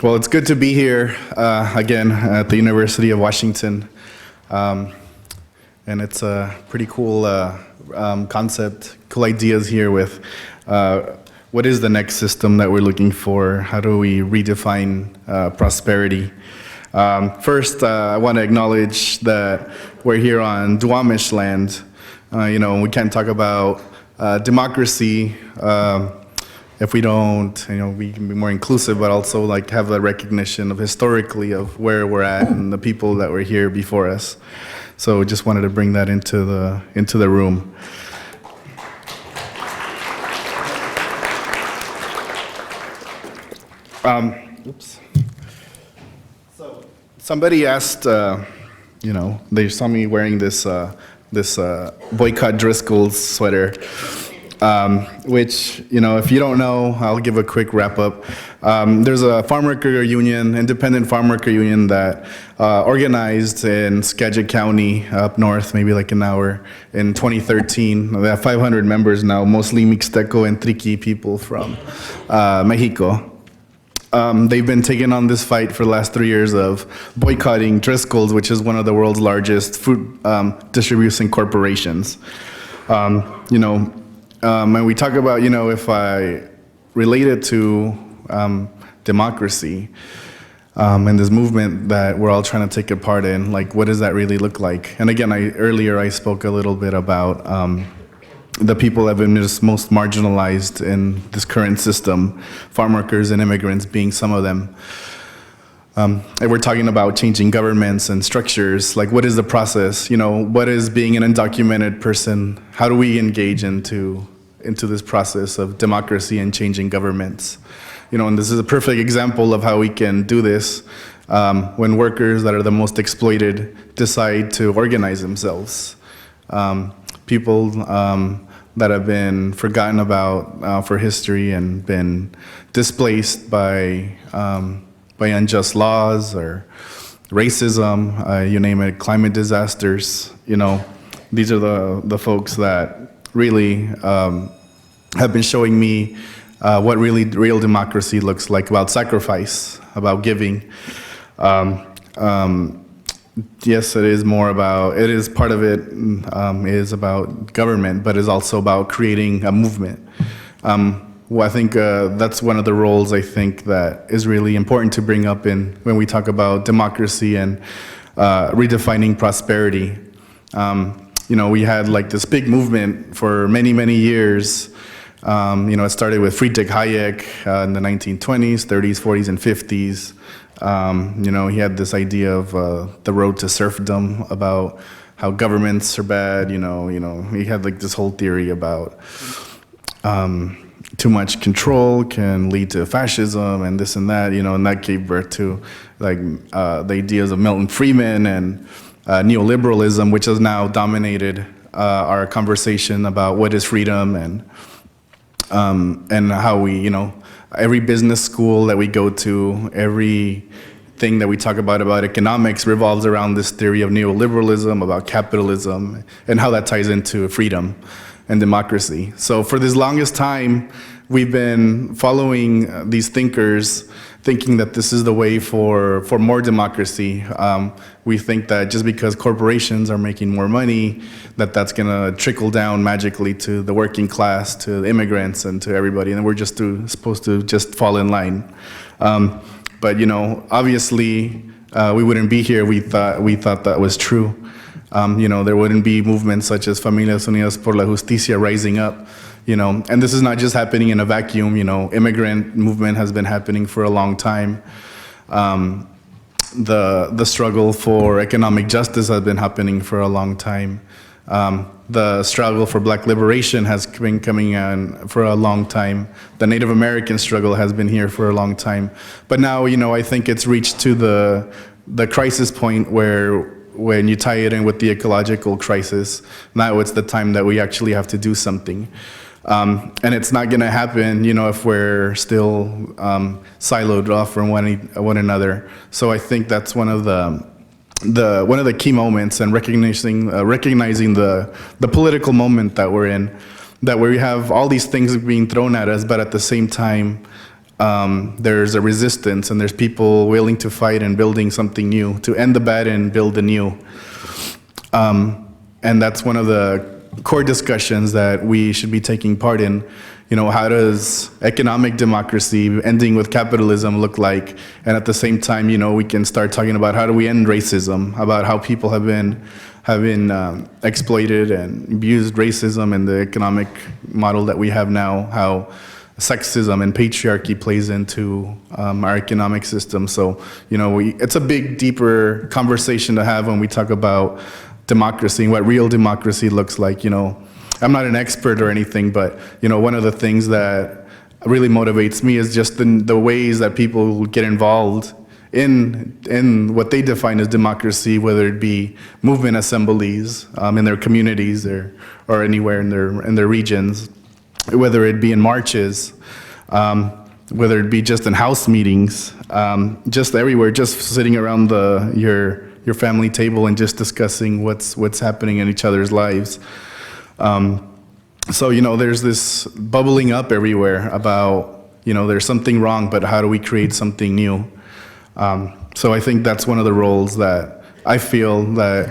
Well, it's good to be here again at the University of Washington. And it's a pretty cool concept, cool ideas here with what is the next system that we're looking for? How do we redefine prosperity? First, I want to acknowledge that we're here on Duwamish land. We can't talk about democracy if we don't, we can be more inclusive, but also have the recognition of historically of where we're at and the people that were here before us. So just wanted to bring that into the room. Oops. So somebody asked, they saw me wearing this boycott Driscoll's sweater. Which, if you don't know, I'll give a quick wrap up. There's a farmworker union, independent farmworker union that organized in Skagit County up north, maybe like an hour, in 2013. They have 500 members now, mostly Mixteco and Triqui people from Mexico. They've been taking on this fight for the last 3 years of boycotting Driscoll's, which is one of the world's largest food distribution corporations. And we talk about, if I relate it to democracy and this movement that we're all trying to take a part in, what does that really look like? And again, earlier I spoke a little bit about the people that have been just most marginalized in this current system, farm workers and immigrants being some of them. And we're talking about changing governments and structures. What is the process? What is being an undocumented person? How do we engage into this process of democracy and changing governments? And this is a perfect example of how we can do this when workers that are the most exploited decide to organize themselves. People that have been forgotten about for history and been displaced by unjust laws or racism, you name it, climate disasters. These are the folks that really have been showing me what really real democracy looks like, about sacrifice, about giving. Yes, it is part of it is about government, but is also about creating a movement. Well, I think that's one of the roles I think that is really important to bring up when we talk about democracy and redefining prosperity. We had this big movement for many, many years. It started with Friedrich Hayek in the 1920s, 30s, 40s, and 50s. He had this idea of the road to serfdom, about how governments are bad. He had this whole theory about too much control can lead to fascism and this and that. And that gave birth to the ideas of Milton Friedman and neoliberalism, which has now dominated our conversation about what is freedom and how we, every business school that we go to, everything that we talk about economics revolves around this theory of neoliberalism, about capitalism, and how that ties into freedom and democracy. So for this longest time, we've been following these thinkers, thinking that this is the way for more democracy. We think that just because corporations are making more money, that's gonna trickle down magically to the working class, to the immigrants, and to everybody, and we're just supposed to just fall in line. But obviously, we wouldn't be here. We thought that was true. There wouldn't be movements such as Familias Unidas por la Justicia rising up. And this is not just happening in a vacuum. Immigrant movement has been happening for a long time. The struggle for economic justice has been happening for a long time. The struggle for Black liberation has been coming on for a long time. The Native American struggle has been here for a long time. But now, I think it's reached to the crisis point where when you tie it in with the ecological crisis, now it's the time that we actually have to do something. And it's not going to happen, if we're still siloed off from one another. So I think that's one of the key moments, and recognizing the political moment that we're in, that we have all these things being thrown at us, but at the same time, there's a resistance and there's people willing to fight and building something new, to end the bad and build the new. And that's one of the core discussions that we should be taking part in. You know, how does economic democracy, ending with capitalism, look like? And at the same time, you know, we can start talking about how do we end racism, about how people have been exploited and abused racism in the economic model that we have now, how sexism and patriarchy plays into our economic system. So, you know, it's a big, deeper conversation to have when we talk about democracy and what real democracy looks like. You know, I'm not an expert or anything, but, you know, one of the things that really motivates me is just the ways that people get involved in what they define as democracy, whether it be movement assemblies in their communities or anywhere in their regions, whether it be in marches, whether it be just in house meetings, just everywhere, just sitting around your family table and just discussing what's happening in each other's lives. So, you know, there's this bubbling up everywhere about, you know, there's something wrong, but how do we create something new? So I think that's one of the roles that I feel that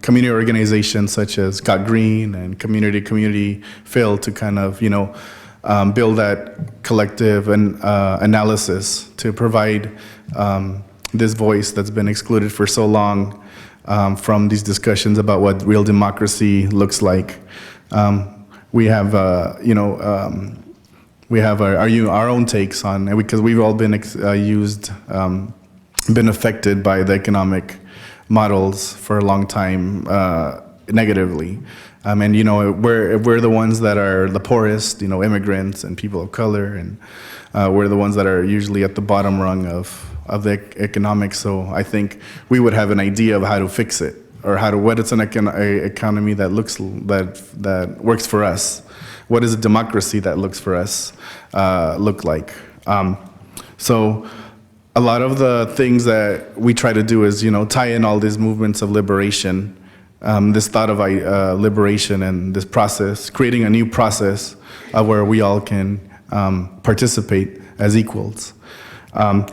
community organizations such as Got Green and Community fail to kind of, you know, build that collective and analysis to provide this voice that's been excluded for so long from these discussions about what real democracy looks like. We have, you know, we have our own takes on it because we've all been been affected by the economic models for a long time negatively. And, you know, we're the ones that are the poorest, you know, immigrants and people of color, and we're the ones that are usually at the bottom rung of the economics. So I think we would have an idea of how to fix it, or what is an economy that that works for us. What does a democracy that looks for us look like? So a lot of the things that we try to do is, you know, tie in all these movements of liberation, this thought of liberation and this process, creating a new process where we all can participate as equals.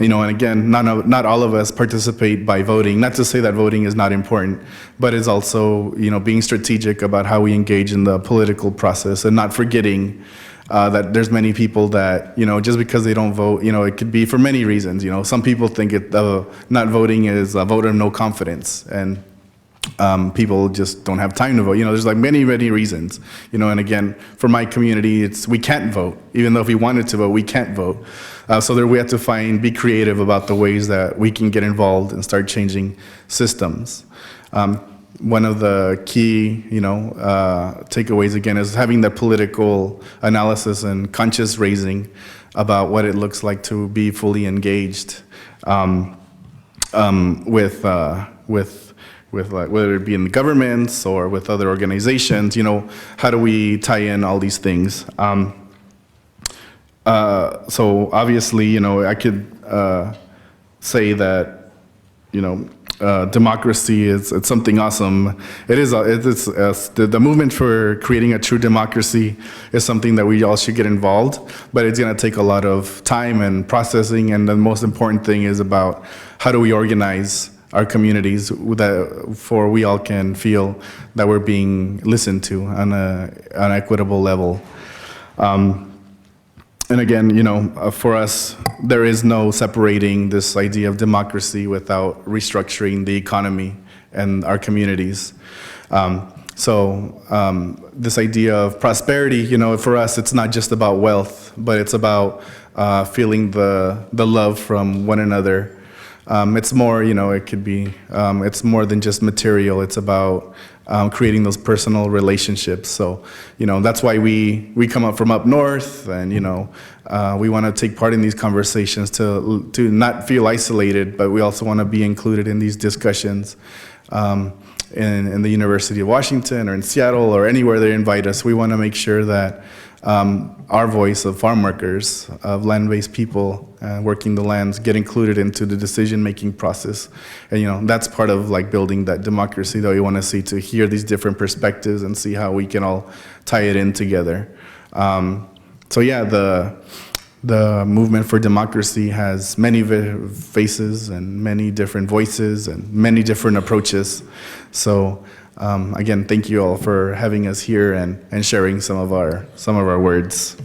You know, and again, not all of us participate by voting. Not to say that voting is not important, but it's also, you know, being strategic about how we engage in the political process and not forgetting that there's many people that, you know, just because they don't vote, you know, it could be for many reasons. You know, some people think not voting is a vote of no confidence, and people just don't have time to vote. You know, there's like many reasons, you know, and again, for my community, we can't vote. Even though if we wanted to vote, we can't vote. So we have to be creative about the ways that we can get involved and start changing systems. One of the key, you know, takeaways again is having that political analysis and conscious raising about what it looks like to be fully engaged with like, whether it be in governments or with other organizations. You know, how do we tie in all these things? So obviously, you know, I could say that, you know, democracy it's something awesome. The movement for creating a true democracy is something that we all should get involved, but it's going to take a lot of time and processing, and the most important thing is about how do we organize our communities for we all can feel that we're being listened to on an equitable level. And again, you know, for us, there is no separating this idea of democracy without restructuring the economy and our communities. This idea of prosperity, you know, for us, it's not just about wealth, but it's about feeling the love from one another. It's more, you know, it could be, it's more than just material. It's about creating those personal relationships. So, you know, that's why we come up from up north, and, you know, we want to take part in these conversations to not feel isolated, but we also want to be included in these discussions in the University of Washington or in Seattle or anywhere they invite us. We want to make sure that our voice of farm workers, of land-based people working the lands, get included into the decision-making process. And, you know, that's part of like building that democracy that we want to see, to hear these different perspectives and see how we can all tie it in together. So yeah, the movement for democracy has many faces and many different voices and many different approaches. So again, thank you all for having us here and sharing some of our words.